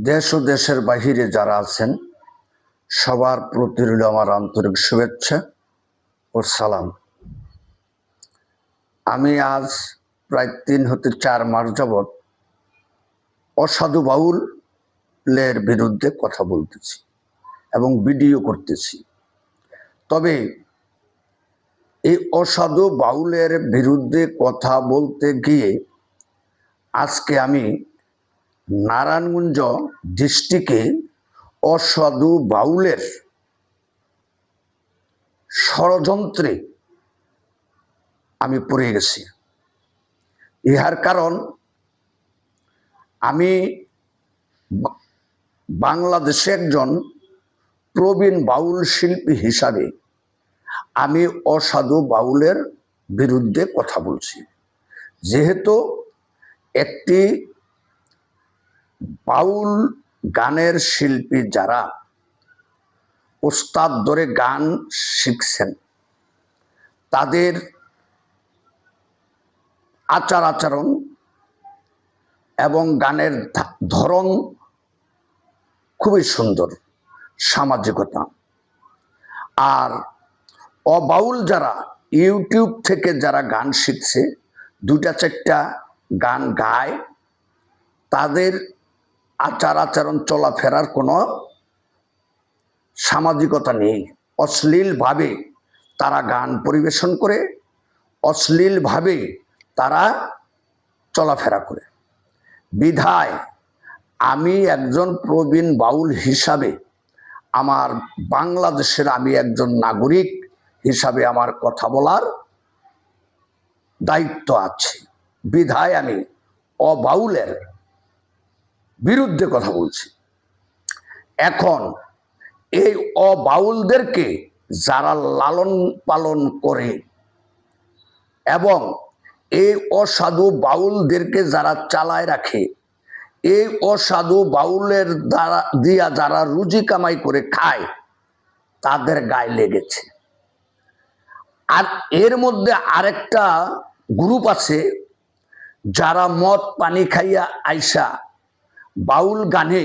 দেশ ও দেশের বাহিরে যারা আছেন সবার প্রতি রইল আমার আন্তরিক শুভেচ্ছা ও সালাম। আমি আজ প্রায় 3 হতে 4 মাস যাবৎ অসাধু বাউলের বিরুদ্ধে কথা বলতেছি এবং ভিডিও করতেছি। তবে এই অসাধু বাউলের বিরুদ্ধে কথা বলতে গিয়ে আজকে আমি নারায়ণগঞ্জ ডিস্ট্রিক্টে অসাধু বাউলের ষড়যন্ত্রে আমি পড়ে গেছি। ইহার কারণ আমি বাংলাদেশে একজন প্রবীণ বাউল শিল্পী হিসাবে আমি অসাধু বাউলের বিরুদ্ধে কথা বলছি। যেহেতু একটি বাউল গানের শিল্পী যারা ওস্তাদ ধরে গান শিখছেন, তাদের আচার আচরণ এবং গানের ধরন খুবই সুন্দর, সামাজিকতা। আর অবাউল যারা ইউটিউব থেকে যারা গান শিখছে, 2-4টা গান গায়, তাদের আচার আচরণ চলাফেরার কোনো সামাজিকতা নেই। অশ্লীলভাবে তারা গান পরিবেশন করে, অশ্লীলভাবে তারা চলাফেরা করে। বিধায় আমি একজন প্রবীণ বাউল হিসাবে, আমার বাংলাদেশের আমি একজন নাগরিক হিসাবে আমার কথা বলার দায়িত্ব আছে। বিধায় আমি অবাউলের বিরুদ্ধে কথা বলছি। এখন এই অবাউলদেরকে যারা লালন পালন করে এবং এই অসাধু বাউলদেরকে যারা চালায় রাখে, এই অসাধু বাউলের দ্বারা দিয়া যারা রুজি কামাই করে খায়, তাদের গায়ে লেগেছে। আর এর মধ্যে আরেকটা গ্রুপ আছে যারা মদ পানি খাইয়া আইসা বাউল গানে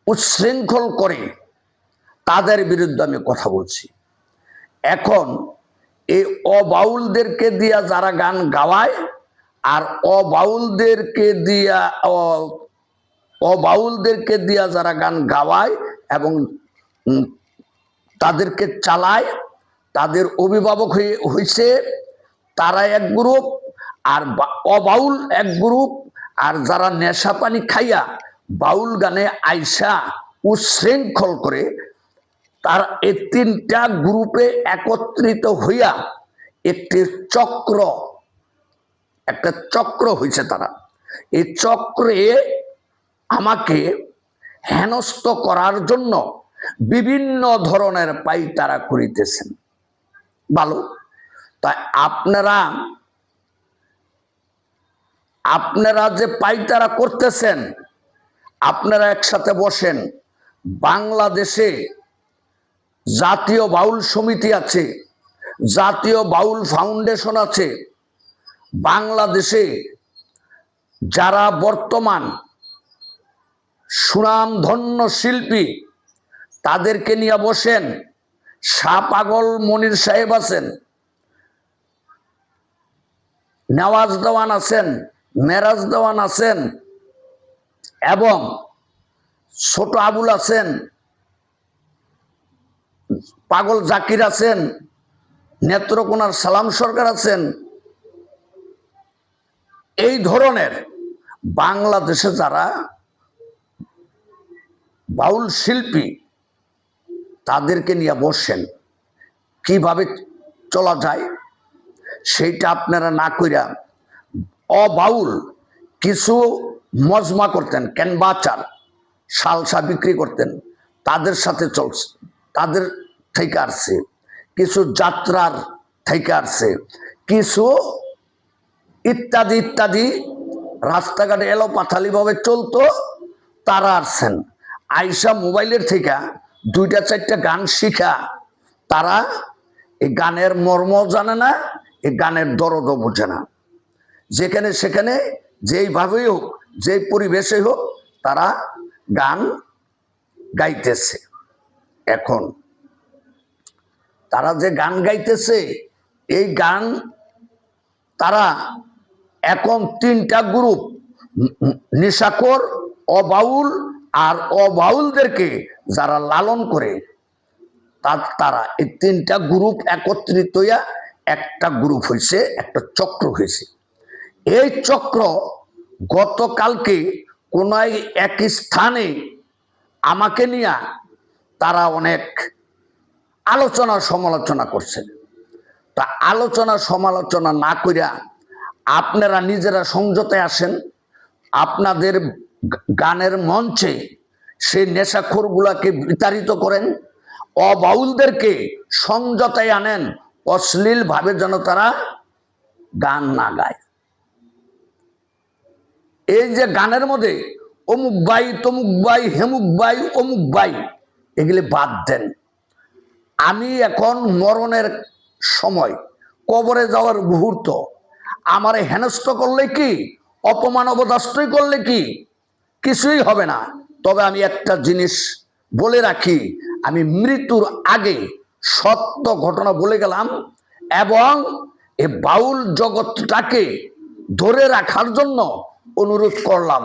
উচ্ছৃঙ্খল করে, তাদের বিরুদ্ধে আমি কথা বলছি। এখন এই অবাউলদেরকে দিয়া যারা গান গাওয়ায় আর অবাউলদেরকে দিয়া যারা গান গাওয়ায় এবং তাদেরকে চালায়, তাদের অভিভাবক হয়েছে তারা এক গ্রুপ, আর অবাউল এক গ্রুপ। আর যারা নেশা পানি খাইয়া বাউল গানে আইসা উচ্ছৃঙ্খল করে, তার এই 3টা গ্রুপে একত্রিত হইয়া একটা চক্র হয়েছে। তারা এই চক্রে আমাকে হেনস্থ করার জন্য বিভিন্ন ধরনের পাইতারা করিতেছেন। ভালো, তাই আপনারা যে পাইতারা করতেছেন, আপনারা একসাথে বসেন। বাংলাদেশে জাতীয় বাউল সমিতি আছে, জাতীয় বাউল ফাউন্ডেশন আছে। বাংলাদেশে যারা বর্তমান সুনামধন্য শিল্পী, তাদেরকে নিয়ে বসেন। শাহ পাগল মনির সাহেব আছেন, নেওয়াজ দেওয়ান আছেন, মেরাজ দেওয়ান আছেন, এবং ছোট আবুল আছেন, পাগল জাকির আছেন, নেত্রকোনার সালাম সরকার আছেন। এই ধরনের বাংলাদেশে যারা বাউল শিল্পী, তাদেরকে নিয়ে বসেন। কিভাবে চলা যায় সেইটা আপনারা না কইরা অবাউল কিছু মজমা করতেন, ক্যানভাচার সালসা বিক্রি করতেন, তাদের সাথে চলছে, তাদের থেকে আসছে। কিছু যাত্রার থেকে আসছে, কিছু ইত্যাদি ইত্যাদি রাস্তাঘাটে এলো পাথালিভাবে চলতো, তারা আসছেন। আইসা মোবাইলের থেকে 2-4টা গান শিখা তারা এই গানের মর্ম জানে না, এই গানের দরদও বোঝে না। যেখানে সেখানে যেইভাবেই হোক, যেই পরিবেশে হোক, তারা গান গাইতেছে। এখন তারা যে গান গাইতেছে, এই গান তারা এখন তিনটা গ্রুপ, নেশাখোর, অবাউল আর অবাউলদেরকে যারা লালন করে, তারা এই তিনটা গ্রুপ একত্রিত হইয়া একটা গ্রুপ হয়েছে, একটা চক্র হয়েছে। এই চক্র গতকালকে কোন এক স্থানে আমাকে নিয়ে তারা অনেক আলোচনা সমালোচনা করছে। তা আলোচনা সমালোচনা না করিয়া আপনারা নিজেরা সংযতে আসেন, আপনাদের গানের মঞ্চে সেই নেশাখোরগুলাকে বিতাড়িত করেন, অবাউলদেরকে সংযতায় আনেন, অশ্লীল ভাবে যেন তারা গান না গায়। এই যে গানের মধ্যে অমুক ভাই, তমুক ভাই, হেমুক ভাই, অমুক ভাই, এগুলি বাদ দেন। আমি এখন মরণের সময়, কবরে যাওয়ার মুহূর্ত, আমার হেনস্থ করলে কি, অপমান অবদাস্তই করলে কি, কিছুই হবে না। তবে আমি একটা জিনিস বলে রাখি, আমি মৃত্যুর আগে সত্য ঘটনা বলে গেলাম এবং এই বাউল জগৎটাকে ধরে রাখার জন্য অনুরোধ করলাম।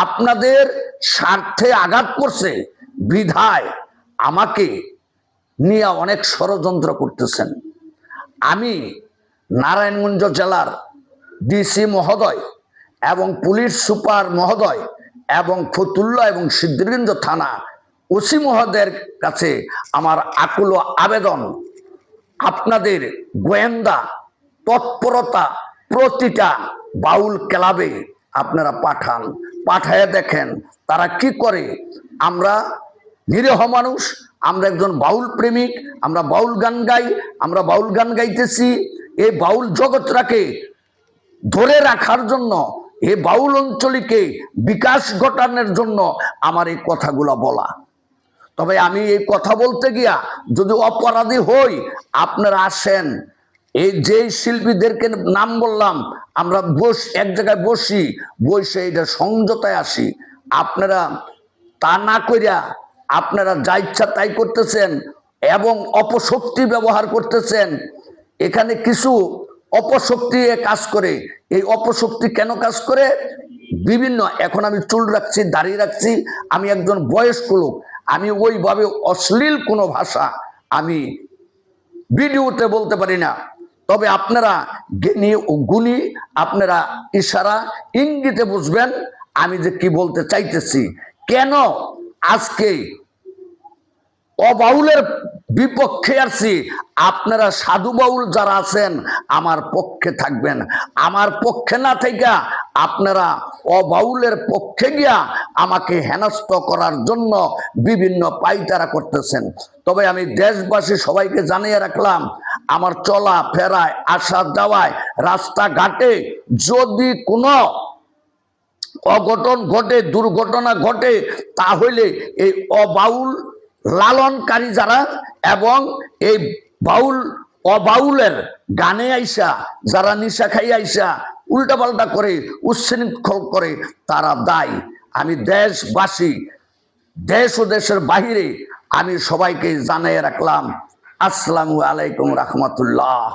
আপনাদের স্বার্থে আঘাত করছে বিধায় আমাকে নিয়ে অনেক ষড়যন্ত্র করতেছেন। আমি নারায়ণগঞ্জ জেলার ডিসি মহোদয় এবং পুলিশ সুপার মহোদয় এবং ফতুল্লা এবং সিদ্ধিরগঞ্জ থানা ওসি মহোদয়ের কাছে আমার আকুল আবেদন, আপনাদের গোয়েন্দা তৎপরতা প্রতিটা বাউল ক্লাবে আপনারা পাঠান, পাঠায় দেখেন তারা কি করে। আমরা নিরীহ মানুষ, আমরা একজন বাউল প্রেমিক, আমরা বাউল গান গাই, আমরা বাউল গান গাইতেছি। এই বাউল জগৎটাকে ধরে রাখার জন্য, এই বাউল অঞ্চলকে বিকাশ ঘটানোর জন্য আমার এই কথাগুলো বলা। তবে আমি এই কথা বলতে গিয়া যদি অপরাধী হই, আপনারা আসেন, এই যে শিল্পীদেরকে নাম বললাম, আমরা এক জায়গায় বসে এটা সমঝোতায় আসি। আপনারা তা না করিয়া আপনারা যা ইচ্ছা তাই করতেছেন এবং অপশক্তি ব্যবহার করতেছেন। এখানে কিছু অপশক্তি কাজ করে। এই অপশক্তি কেন কাজ করে? বিভিন্ন, এখন আমি চুল রাখছি, দাড়ি রাখছি, আমি একজন বয়স্ক লোক, আমি ওইভাবে অশ্লীল কোনো ভাষা আমি ভিডিওতে বলতে পারি না। তবে আপনারা জ্ঞানী ও গুণী, আপনারা ইশারা ইঙ্গিতে বুঝবেন আমি যে কি বলতে চাইতেছি। কেন আজকে অবাউলের বিপক্ষে আসছি? আপনারা সাধু বাউল যারা আছেন আমার পক্ষে থাকবেন, আমার পক্ষে না থেকে আপনারা অবাউলের পক্ষে গিয়া আমাকে হেনস্থ করার জন্য বিভিন্ন পাইতারা করতেছেন। তবে আমি দেশবাসী সবাইকে জানিয়ে রাখলাম, আমার চলা ফেরায়, আসা যাওয়ায়, রাস্তাঘাটে যদি কোনো অঘটন ঘটে, দুর্ঘটনা ঘটে, তাহলে এই অবাউল লালনকারী যারা এবং এই বাউল অবাউলের গানে আইসা যারা নিশা খাই আইসা উল্টাপাল্টা করে, উচ্ছৃঙ্খল করে, তারা দায়ী। আমি দেশবাসী, দেশ ও দেশের বাহিরে আমি সবাইকে জানিয়ে রাখলাম, আসসালামু আলাইকুম রহমতুল্লাহ।